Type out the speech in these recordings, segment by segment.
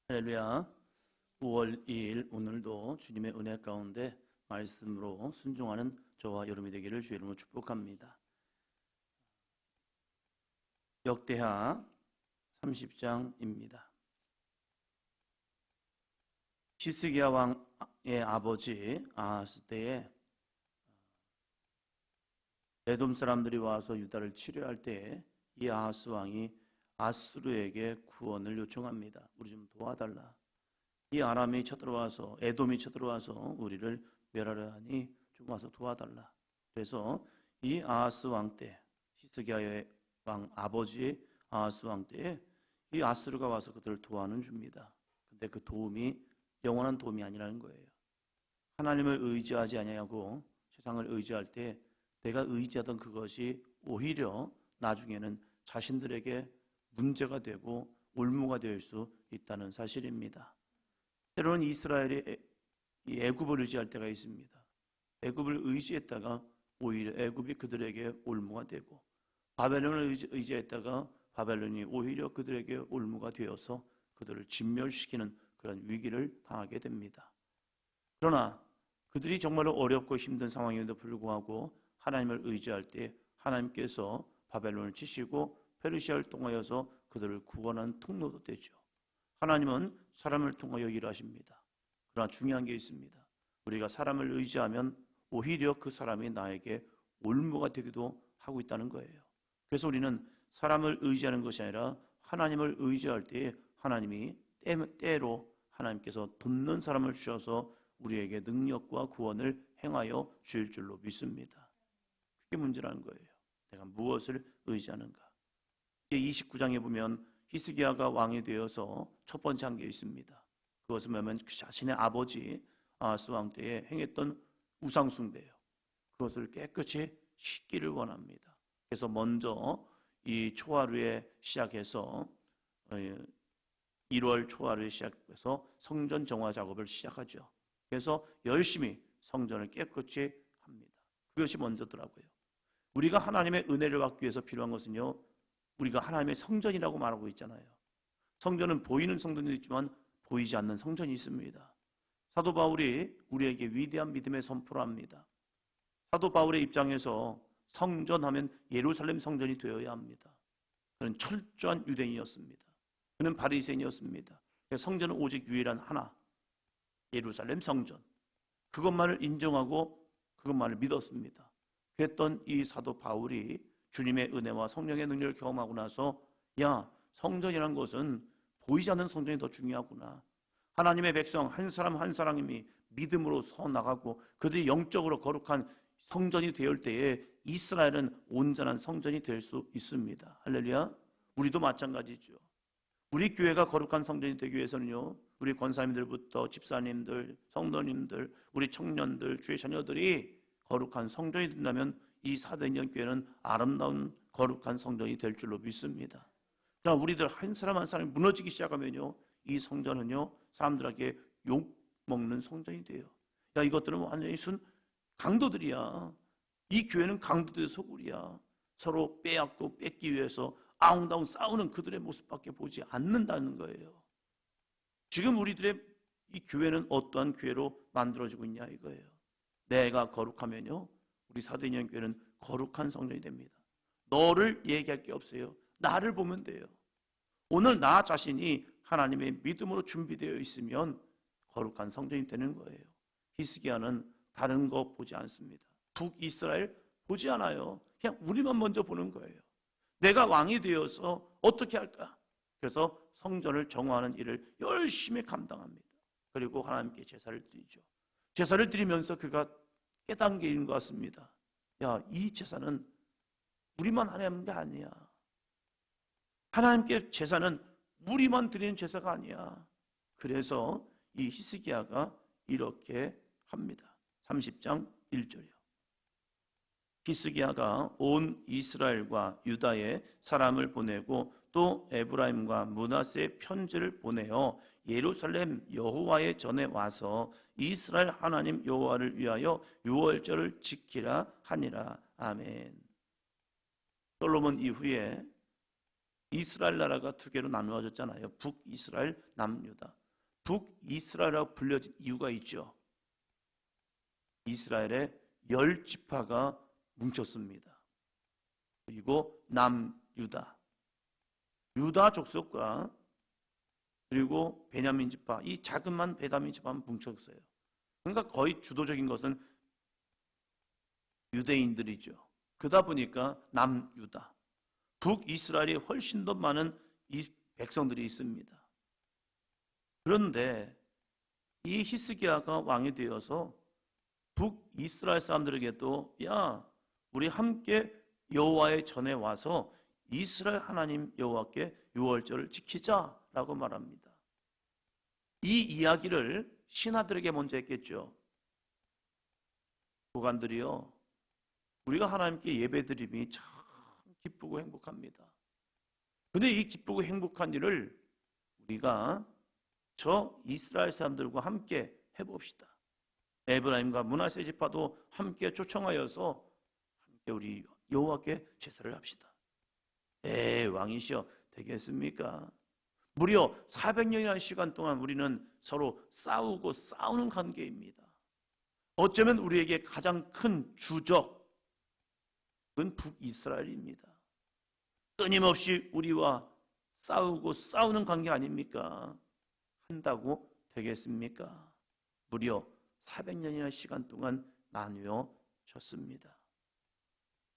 할렐루야. 5월 2일 오늘도 주님의 은혜 가운데 말씀으로 순종하는 저와 여러분이 되기를 주의 이름으로 축복합니다. 역대하 30장입니다. 히스기야 왕의 아버지 아하스 때에 에돔 사람들이 와서 유다를 치료할 때에 이 아하스 왕이 아수르에게 구원을 요청합니다. 우리 좀 도와달라. 이 아람이 쳐들어와서 에돔이 쳐들어와서 우리를 멸하려 하니 좀 와서 도와달라. 그래서 이 아하스 왕 때, 히스기야의 왕 아버지 아하스 왕 때에 이 아수르가 와서 그들을 도와는 줍니다. 근데 그 도움이 영원한 도움이 아니라는 거예요. 하나님을 의지하지 아니하고 세상을 의지할 때 내가 의지하던 그것이 오히려 나중에는 자신들에게 문제가 되고 올무가 될 수 있다는 사실입니다. 때로는 이스라엘이 애굽을 의지할 때가 있습니다. 애굽을 의지했다가 오히려 애굽이 그들에게 올무가 되고, 바벨론을 의지했다가 바벨론이 오히려 그들에게 올무가 되어서 그들을 진멸시키는 그런 위기를 당하게 됩니다. 그러나 그들이 정말로 어렵고 힘든 상황임에도 불구하고 하나님을 의지할 때 하나님께서 바벨론을 치시고 페르시아를 통하여서 그들을 구원한 통로도 되죠. 하나님은 사람을 통하여 일하십니다. 그러나 중요한 게 있습니다. 우리가 사람을 의지하면 오히려 그 사람이 나에게 올무가 되기도 하고 있다는 거예요. 그래서 우리는 사람을 의지하는 것이 아니라 하나님을 의지할 때 하나님이 때로 하나님께서 돕는 사람을 주셔서 우리에게 능력과 구원을 행하여 주실 줄로 믿습니다. 그게 문제라는 거예요. 내가 무엇을 의지하는가. 29장에 보면 히스기야가 왕이 되어서 첫 번째 한 게 있습니다. 그것은 뭐냐면 그 자신의 아버지 아하스 왕 때에 행했던 우상 숭배예요. 그것을 깨끗이 씻기를 원합니다. 그래서 먼저 이 초하루에 시작해서 1월 초하루에 시작해서 성전 정화 작업을 시작하죠. 그래서 열심히 성전을 깨끗이 합니다. 그것이 먼저더라고요. 우리가 하나님의 은혜를 받기 위해서 필요한 것은요, 우리가 하나님의 성전이라고 말하고 있잖아요. 성전은 보이는 성전도 있지만 보이지 않는 성전이 있습니다. 사도 바울이 우리에게 위대한 믿음의 선포를 합니다. 사도 바울의 입장에서 성전하면 예루살렘 성전이 되어야 합니다. 그는 철저한 유대인이었습니다. 그는 바리새인이었습니다. 성전은 오직 유일한 하나, 예루살렘 성전. 그것만을 인정하고 그것만을 믿었습니다. 그랬던 이 사도 바울이 주님의 은혜와 성령의 능력을 경험하고 나서 야, 성전이라는 것은 보이지 않는 성전이 더 중요하구나. 하나님의 백성 한 사람 한 사람이 믿음으로 서 나가고 그들이 영적으로 거룩한 성전이 되을 때에 이스라엘은 온전한 성전이 될 수 있습니다. 할렐루야. 우리도 마찬가지죠. 우리 교회가 거룩한 성전이 되기 위해서는요, 우리 권사님들부터 집사님들, 성도님들, 우리 청년들, 주의 자녀들이 거룩한 성전이 된다면 이 사도행전 교회는 아름다운 거룩한 성전이 될 줄로 믿습니다. 그러나 우리들 한 사람 한 사람이 무너지기 시작하면요, 이 성전은요 사람들에게 욕 먹는 성전이 돼요. 야, 이것들은 완전히 순 강도들이야. 이 교회는 강도들의 소굴이야. 서로 빼앗고 뺏기 위해서 아웅다웅 싸우는 그들의 모습밖에 보지 않는다는 거예요. 지금 우리들의 이 교회는 어떠한 교회로 만들어지고 있냐 이거예요. 내가 거룩하면요, 우리 사도행전 교회는 거룩한 성전이 됩니다. 너를 얘기할 게 없어요. 나를 보면 돼요. 오늘 나 자신이 하나님의 믿음으로 준비되어 있으면 거룩한 성전이 되는 거예요. 히스기야는 다른 거 보지 않습니다. 북이스라엘 보지 않아요. 그냥 우리만 먼저 보는 거예요. 내가 왕이 되어서 어떻게 할까? 그래서 성전을 정화하는 일을 열심히 감당합니다. 그리고 하나님께 제사를 드리죠. 제사를 드리면서 그가 깨닫는 게 있는 것 같습니다. 야, 이 제사는 우리만 하는 게 아니야. 하나님께 제사는 우리만 드리는 제사가 아니야. 그래서 이 히스기야가 이렇게 합니다. 30장 1절이요. 히스기야가 온 이스라엘과 유다에 사람을 보내고 또 에브라임과 므낫세에 편지를 보내어 예루살렘 여호와의 전에 와서 이스라엘 하나님 여호와를 위하여 유월절을 지키라 하니라. 아멘. 솔로몬 이후에 이스라엘 나라가 두 개로 나누어졌잖아요. 북이스라엘, 남유다. 북이스라엘이라고 불려진 이유가 있죠. 이스라엘의 10지파가 뭉쳤습니다. 그리고 남유다, 유다 족속과 그리고 베냐민 지파, 이 자그만 베냐민 지파만 뭉쳤어요. 그러니까 거의 주도적인 것은 유대인들이죠. 그러다 보니까 남유다, 북이스라엘이 훨씬 더 많은 이 백성들이 있습니다. 그런데 이 히스기야가 왕이 되어서 북이스라엘 사람들에게도 야, 우리 함께 여호와의 전에 와서 이스라엘 하나님 여호와께 유월절을 지키자라고 말합니다. 이 이야기를 신하들에게 먼저 했겠죠. 고관들이요, 우리가 하나님께 예배드림이 참 기쁘고 행복합니다. 근데 이 기쁘고 행복한 일을 우리가 저 이스라엘 사람들과 함께 해봅시다. 에브라임과 므낫세 지파도 함께 초청하여서 함께 우리 여호와께 제사를 합시다. 왕이시여 되겠습니까? 무려 400년이라는 시간 동안 우리는 서로 싸우고 싸우는 관계입니다. 어쩌면 우리에게 가장 큰 주적은 북이스라엘입니다. 끊임없이 우리와 싸우고 싸우는 관계 아닙니까? 한다고 되겠습니까? 무려 400년이라는 시간 동안 나누어졌습니다.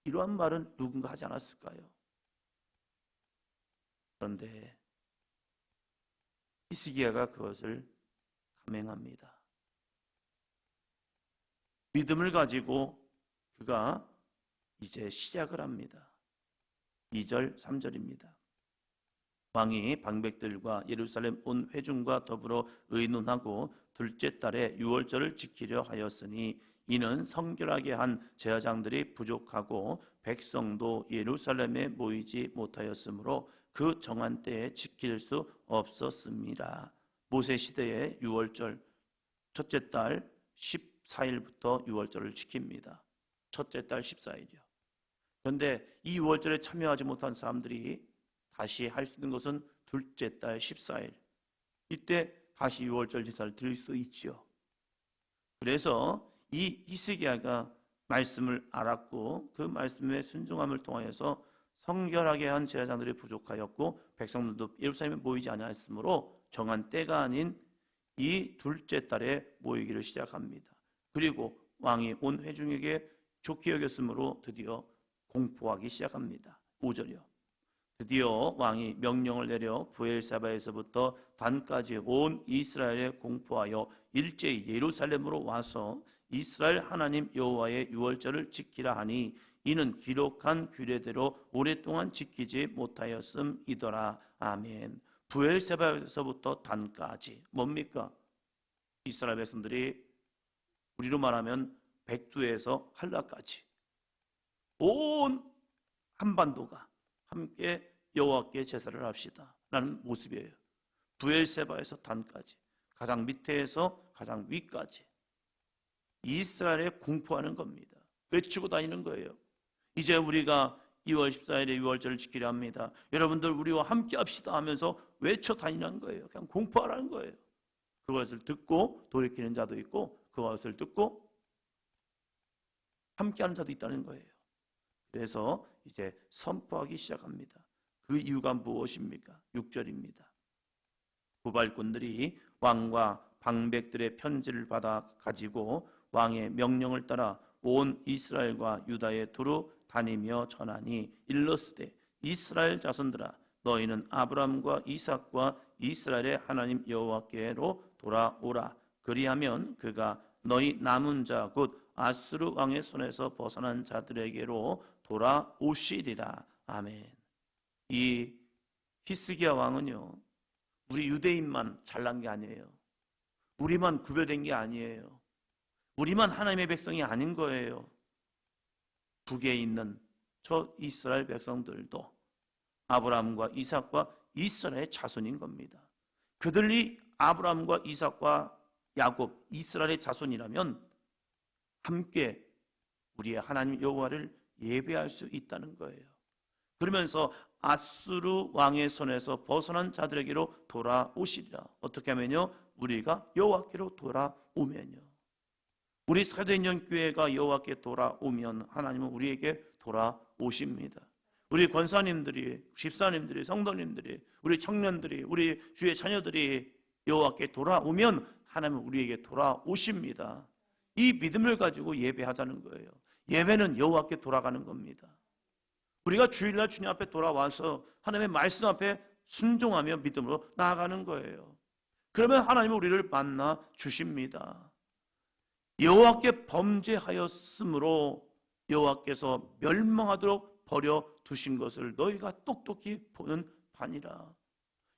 이러한 말은 누군가 하지 않았을까요? 그런데 히스기야가 그것을 감행합니다. 믿음을 가지고 그가 이제 시작을 합니다. 2절, 3절입니다. 왕이 방백들과 예루살렘 온 회중과 더불어 의논하고 둘째 달에 유월절을 지키려 하였으니 이는 성결하게 한 제사장들이 부족하고 백성도 예루살렘에 모이지 못하였으므로 그 정한 때에 지킬 수 없었습니다. 모세 시대의 유월절 첫째 달 14일부터 유월절을 지킵니다. 첫째 달 14일이요. 그런데 이 유월절에 참여하지 못한 사람들이 다시 할 수 있는 것은 둘째 달 14일. 이때 다시 유월절 제사를 드릴 수 있죠. 그래서 이 히스기야가 말씀을 알았고 그 말씀의 순종함을 통하여서 성결하게 한 제사장들이 부족하였고 백성들도 예루살렘에 모이지 아니하였으므로 정한 때가 아닌 이 둘째 달에 모이기를 시작합니다. 그리고 왕이 온 회중에게 좋게 여겼으므로 드디어 공포하기 시작합니다. 5절이요. 드디어 왕이 명령을 내려 브엘사바에서부터 단까지 온 이스라엘에 공포하여 일제히 예루살렘으로 와서 이스라엘 하나님 여호와의 유월절을 지키라 하니 이는 기록한 규례대로 오랫동안 지키지 못하였음이더라. 아멘. 브엘세바에서부터 단까지 뭡니까? 이스라엘 백성들이 우리로 말하면 백두에서 한라까지 온 한반도가 함께 여호와께 제사를 합시다 라는 모습이에요. 브엘세바에서 단까지, 가장 밑에서 가장 위까지 이스라엘에 공포하는 겁니다. 외치고 다니는 거예요. 이제 우리가 2월 14일에 유월절을 지키려 합니다. 여러분들 우리와 함께 합시다 하면서 외쳐 다니는 거예요. 그냥 공포하라는 거예요. 그것을 듣고 돌이키는 자도 있고 그것을 듣고 함께하는 자도 있다는 거예요. 그래서 이제 선포하기 시작합니다. 그 이유가 무엇입니까? 6절입니다. 부발꾼들이 왕과 방백들의 편지를 받아 가지고 왕의 명령을 따라 온 이스라엘과 유다에 두루 다니며 전하니 일러스되 이스라엘 자손들아 너희는 아브라함과 이삭과 이스라엘의 하나님 여호와께로 돌아오라. 그리하면 그가 너희 남은 자 곧 아수르 왕의 손에서 벗어난 자들에게로 돌아오시리라. 아멘. 이 히스기야 왕은요, 우리 유대인만 잘난 게 아니에요. 우리만 구별된 게 아니에요. 우리만 하나님의 백성이 아닌 거예요. 북에 있는 저 이스라엘 백성들도 아브라함과 이삭과 이스라엘의 자손인 겁니다. 그들이 아브라함과 이삭과 야곱, 이스라엘의 자손이라면 함께 우리의 하나님 여호와를 예배할 수 있다는 거예요. 그러면서 아수르 왕의 손에서 벗어난 자들에게로 돌아오시리라. 어떻게 하면요? 우리가 여호와께로 돌아오면요. 우리 사도행전 교회가 여호와께 돌아오면 하나님은 우리에게 돌아오십니다. 우리 권사님들이, 집사님들이, 성도님들이, 우리 청년들이, 우리 주의 자녀들이 여호와께 돌아오면 하나님은 우리에게 돌아오십니다. 이 믿음을 가지고 예배하자는 거예요. 예배는 여호와께 돌아가는 겁니다. 우리가 주일날 주님 앞에 돌아와서 하나님의 말씀 앞에 순종하며 믿음으로 나아가는 거예요. 그러면 하나님은 우리를 만나 주십니다. 여호와께 범죄하였으므로 여호와께서 멸망하도록 버려 두신 것을 너희가 똑똑히 보는 바니라.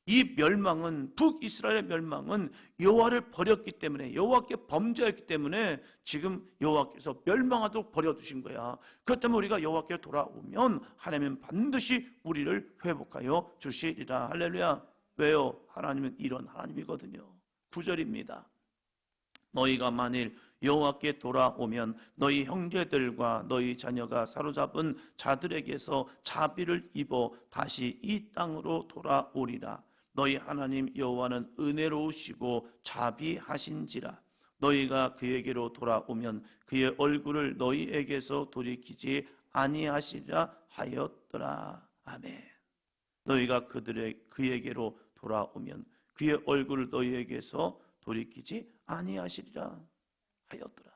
이 멸망은, 북이스라엘의 멸망은 여호와를 버렸기 때문에, 여호와께 범죄했기 때문에 지금 여호와께서 멸망하도록 버려두신 거야. 그렇다면 우리가 여호와께 돌아오면 하나님은 반드시 우리를 회복하여 주시리라. 할렐루야. 왜요? 하나님은 이런 하나님이거든요. 9절입니다. 너희가 만일 여호와께 돌아오면 너희 형제들과 너희 자녀가 사로잡은 자들에게서 자비를 입어 다시 이 땅으로 돌아오리라. 너희 하나님 여호와는 은혜로우시고 자비하신지라. 너희가 그에게로 돌아오면 그의 얼굴을 너희에게서 돌이키지 아니하시리라 하였더라. 아멘. 너희가 그에게로 돌아오면 그의 얼굴을 너희에게서 돌이키지 아니하시리라 하였더라.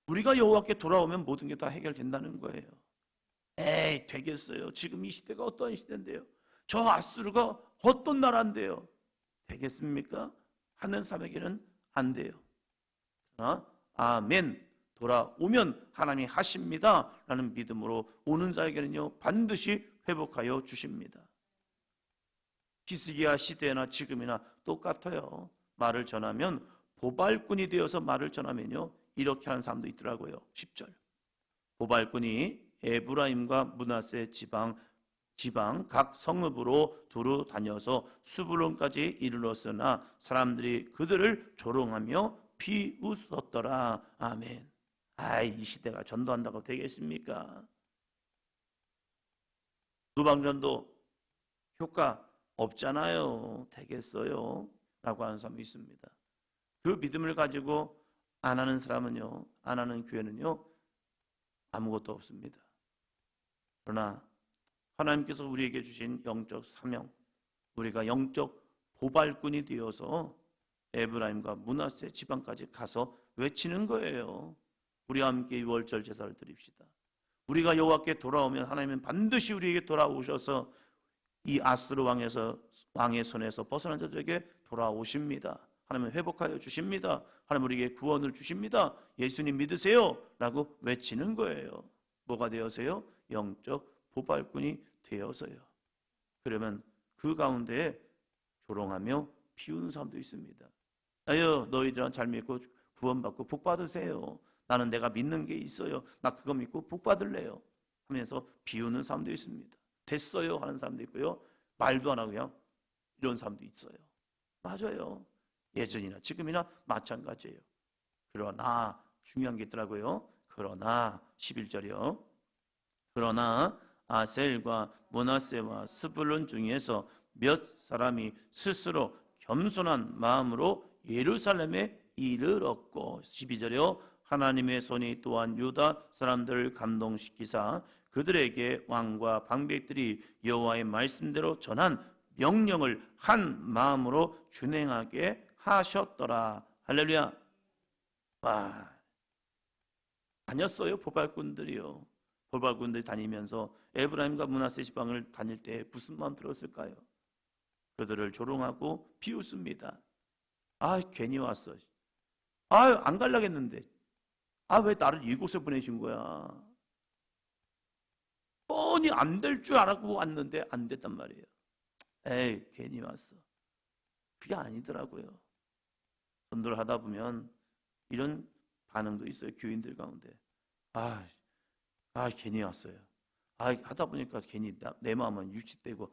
우리가 여호와께 돌아오면 모든 게 다 해결된다는 거예요. 에이, 되겠어요. 지금 이 시대가 어떤 시대인데요? 저 아수르가 어떤 나라인데요? 되겠습니까? 하는 사람에게는 안 돼요. 그러나 아멘, 돌아오면 하나님이 하십니다 라는 믿음으로 오는 자에게는요 반드시 회복하여 주십니다. 히스기야 시대나 지금이나 똑같아요. 말을 전하면, 보발꾼이 되어서 말을 전하면요 이렇게 하는 사람도 있더라고요. 10절. 보발꾼이 에브라임과 므낫세 지방 각 성읍으로 두루 다녀서 수불론까지 이르렀으나 사람들이 그들을 조롱하며 비웃었더라. 아멘. 이 시대가 전도한다고 되겠습니까? 누방전도 효과 없잖아요. 되겠어요? 라고 하는 사람이 있습니다. 그 믿음을 가지고 안 하는 사람은요, 안 하는 교회는요 아무것도 없습니다. 그러나 하나님께서 우리에게 주신 영적 사명, 우리가 영적 보발꾼이 되어서 에브라임과 므낫세 지방까지 가서 외치는 거예요. 우리와 함께 유월절 제사를 드립시다. 우리가 여호와께 돌아오면 하나님은 반드시 우리에게 돌아오셔서 이 아수르 왕의 손에서 벗어난 자들에게 돌아오십니다. 하나님은 회복하여 주십니다. 하나님 우리에게 구원을 주십니다. 예수님 믿으세요 라고 외치는 거예요. 뭐가 되어서요? 영적 보발꾼이 되어서요. 그러면 그 가운데에 조롱하며 비우는 사람도 있습니다. 아유, 너희들은 잘 믿고 구원받고 복 받으세요. 나는 내가 믿는 게 있어요. 나 그거 믿고 복 받을래요 하면서 비우는 사람도 있습니다. 됐어요 하는 사람도 있고요, 말도 안 하고 그냥 이런 사람도 있어요. 맞아요. 예전이나 지금이나 마찬가지예요. 그러나 중요한 게 있더라고요. 그러나 11절이요. 그러나 아셀과 므낫세와 스불론 중에서 몇 사람이 스스로 겸손한 마음으로 예루살렘에 이르렀고, 12절이요. 하나님의 손이 또한 유다 사람들을 감동시키사 그들에게 왕과 방백들이 여호와의 말씀대로 전한 명령을 한 마음으로 준행하게 하셨더라. 할렐루야. 다녔어요. 보발꾼들이요. 보발꾼들이 다니면서 에브라임과 므낫세 지방을 다닐 때 무슨 마음 들었을까요? 그들을 조롱하고 비웃습니다. 괜히 왔어. 안 갈라겠는데. 왜 나를 이곳에 보내신 거야? 뻔히 안 될 줄 알고 왔는데 안 됐단 말이에요. 괜히 왔어. 그게 아니더라고요. 전도를 하다 보면 이런 반응도 있어요. 교인들 가운데. 괜히 왔어요. 하다 보니까 괜히 내 마음은 유치되고,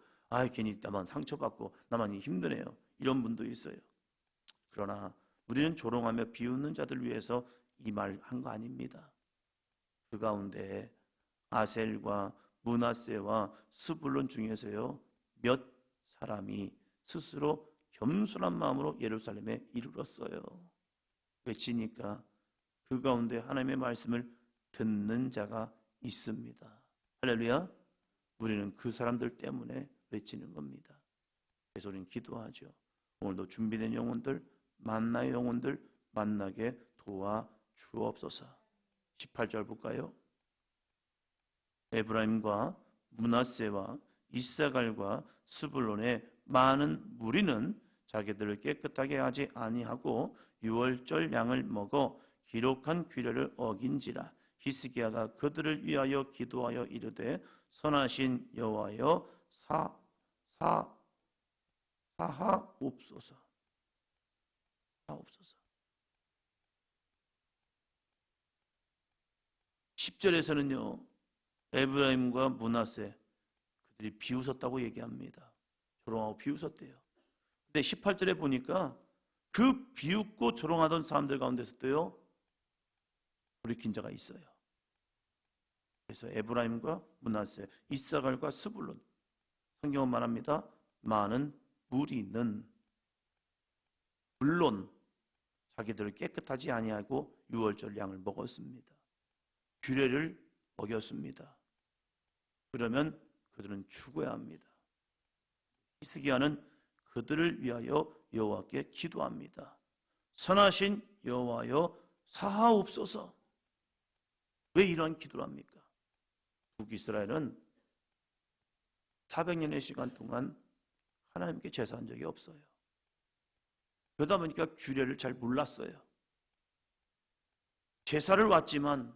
괜히 나만 상처받고 나만 힘드네요. 이런 분도 있어요. 그러나 우리는 조롱하며 비웃는 자들 위해서 이 말 한 거 아닙니다. 그 가운데 아셀과 므낫세와 스불론 중에서요 몇 사람이 스스로 겸손한 마음으로 예루살렘에 이르렀어요. 외치니까 그 가운데 하나님의 말씀을 듣는 자가 있습니다. 할렐루야. 우리는 그 사람들 때문에 외치는 겁니다. 그래서 우리는 기도하죠. 오늘도 준비된 영혼들, 만나의 영혼들 만나게 도와주옵소서. 18절 볼까요? 에브라임과 므낫세와 이사갈과 스불론의 많은 무리는 자기들을 깨끗하게 하지 아니하고 유월절 양을 먹어 기록한 규례를 어긴지라. 히스기야가 그들을 위하여 기도하여 이르되 선하신 여호와여 사하옵소서. 10절에서는요 에브라임과 므낫세 그들이 비웃었다고 얘기합니다. 조롱하고 비웃었대요. 근데 18절에 보니까 그 비웃고 조롱하던 사람들 가운데서도요 돌이킨 자가 있어요. 그래서 에브라임과 므낫세, 이사갈과 스불론, 성경은 말합니다. 많은 무리는 물론 자기들을 깨끗하지 아니하고 유월절 양을 먹었습니다. 규례를 어겼습니다. 그러면 그들은 죽어야 합니다. 히스기야는 그들을 위하여 여호와께 기도합니다. 선하신 여호와여 사하옵소서. 왜 이런 기도를 합니까? 북이스라엘은 400년의 시간 동안 하나님께 제사한 적이 없어요. 그러다 보니까 규례를 잘 몰랐어요. 제사를 왔지만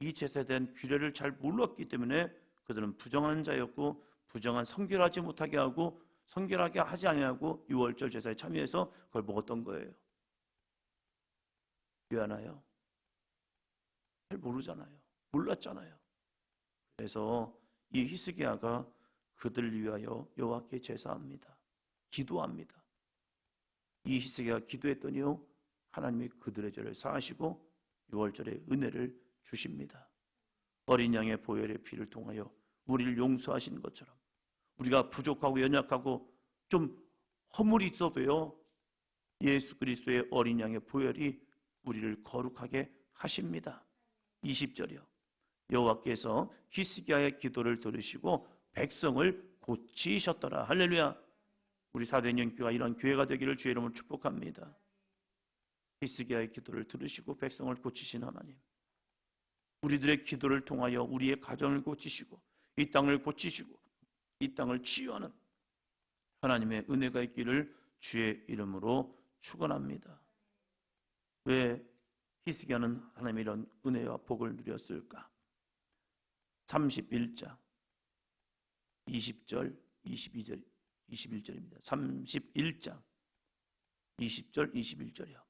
이 제사에 대한 규례를 잘 몰랐기 때문에 그들은 부정한 자였고 부정한 성결하지 못하게 하고 성결하게 하지 아니하고 유월절 제사에 참여해서 그걸 먹었던 거예요. 왜 하나요? 잘 모르잖아요. 몰랐잖아요. 그래서 이 히스기야가 그들을 위하여 여호와께 제사합니다. 기도합니다. 이 히스기야가 기도했더니요 하나님이 그들의 죄를 사하시고 유월절의 은혜를 주십니다. 어린 양의 보혈의 피를 통하여 우리를 용서하신 것처럼 우리가 부족하고 연약하고 좀 허물이 있어도요 예수 그리스도의 어린 양의 보혈이 우리를 거룩하게 하십니다. 20절이요. 여호와께서 히스기야의 기도를 들으시고 백성을 고치셨더라. 할렐루야. 우리 사도행전 교회가 이런 교회가 되기를 주의 이름으로 축복합니다. 히스기야의 기도를 들으시고 백성을 고치신 하나님, 우리들의 기도를 통하여 우리의 가정을 고치시고 이 땅을 고치시고 이 땅을 치유하는 하나님의 은혜가 있기를 주의 이름으로 축원합니다. 왜 히스기야는 하나님의 이런 은혜와 복을 누렸을까? 31장 20절 22절 21절입니다. 31장 20절 21절이요.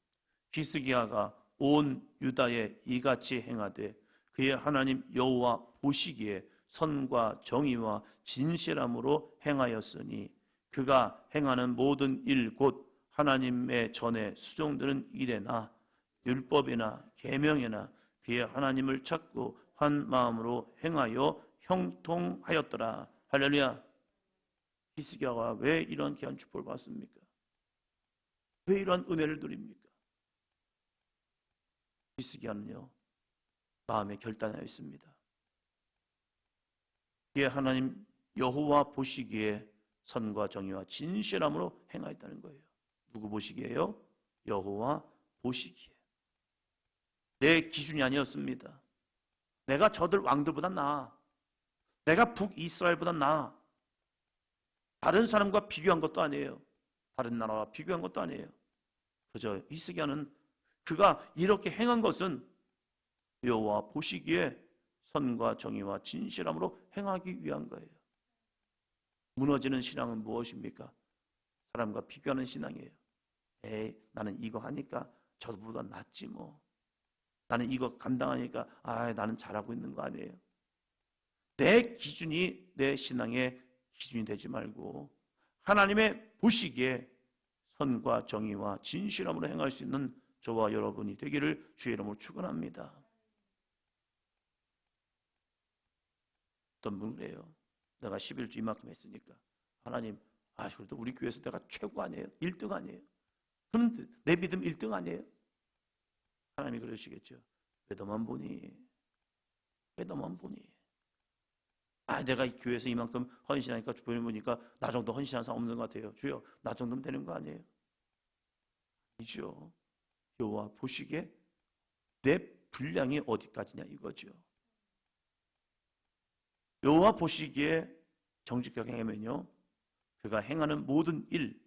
히스기야가 온 유다에 이같이 행하되 그의 하나님 여호와 보시기에 선과 정의와 진실함으로 행하였으니 그가 행하는 모든 일 곧 하나님의 전에 수종드는 일에나 율법이나 계명이나 그의 하나님을 찾고 한 마음으로 행하여 형통하였더라. 할렐루야. 히스기야가 왜 이런 귀한 축복을 받습니까? 왜 이런 은혜를 누립니까? 히스기야는요 마음에 결단하여 있습니다. 그의 하나님 여호와 보시기에 선과 정의와 진실함으로 행하였다는 거예요. 누구 보시기에요? 여호와 보시기에. 내 기준이 아니었습니다. 내가 저들 왕들보다 나아. 내가 북이스라엘보다 나아. 다른 사람과 비교한 것도 아니에요. 다른 나라와 비교한 것도 아니에요. 그저 히스기야는 그가 이렇게 행한 것은 여호와 보시기에 선과 정의와 진실함으로 행하기 위한 거예요. 무너지는 신앙은 무엇입니까? 사람과 비교하는 신앙이에요. 에이, 나는 이거 하니까 저보다 낫지 뭐. 나는 이거 감당하니까 나는 잘하고 있는 거 아니에요. 내 기준이 내 신앙의 기준이 되지 말고 하나님의 보시기에 선과 정의와 진실함으로 행할 수 있는 저와 여러분이 되기를 주의 이름으로 축원합니다. 어떤 분은 그래요. 내가 11주 이만큼 했으니까 하나님, 그래도 우리 교회에서 내가 최고 아니에요? 1등 아니에요? 그럼 내 믿음 1등 아니에요? 하나님이 그러시겠죠. 왜 너만 보니? 왜 너만 보니? 내가 이 교회에서 이만큼 헌신하니까 주변에 보니까 나 정도 헌신한 사람 없는 것 같아요. 주여, 나 정도면 되는 거 아니에요? 아니죠. 여호와 보시기에 내 분량이 어디까지냐 이거죠. 여호와 보시기에 정직하게 행하면요, 그가 행하는 모든 일,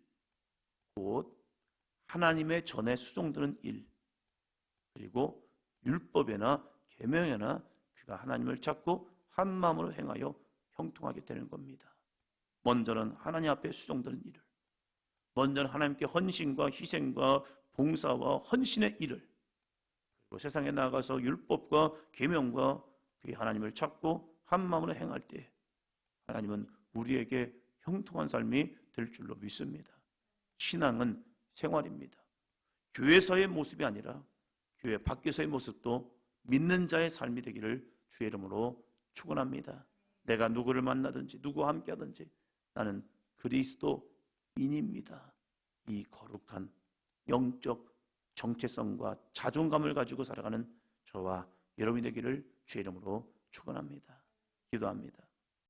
곧 하나님의 전에 수종드는 일, 그리고 율법에나 계명에나 그가 하나님을 찾고 한 마음으로 행하여 형통하게 되는 겁니다. 먼저는 하나님 앞에 수종드는 일을, 먼저는 하나님께 헌신과 희생과 봉사와 헌신의 일을, 그리고 세상에 나가서 율법과 계명과 그의 하나님을 찾고 한 마음으로 행할 때 하나님은 우리에게 형통한 삶이 될 줄로 믿습니다. 신앙은 생활입니다. 교회에서의 모습이 아니라 교회 밖에서의 모습도 믿는 자의 삶이 되기를 주의 이름으로 축원합니다. 내가 누구를 만나든지 누구와 함께하든지 나는 그리스도인입니다. 이 거룩한 영적 정체성과 자존감을 가지고 살아가는 저와 여러분이 되기를 주의 이름으로 축원합니다. 기도합니다.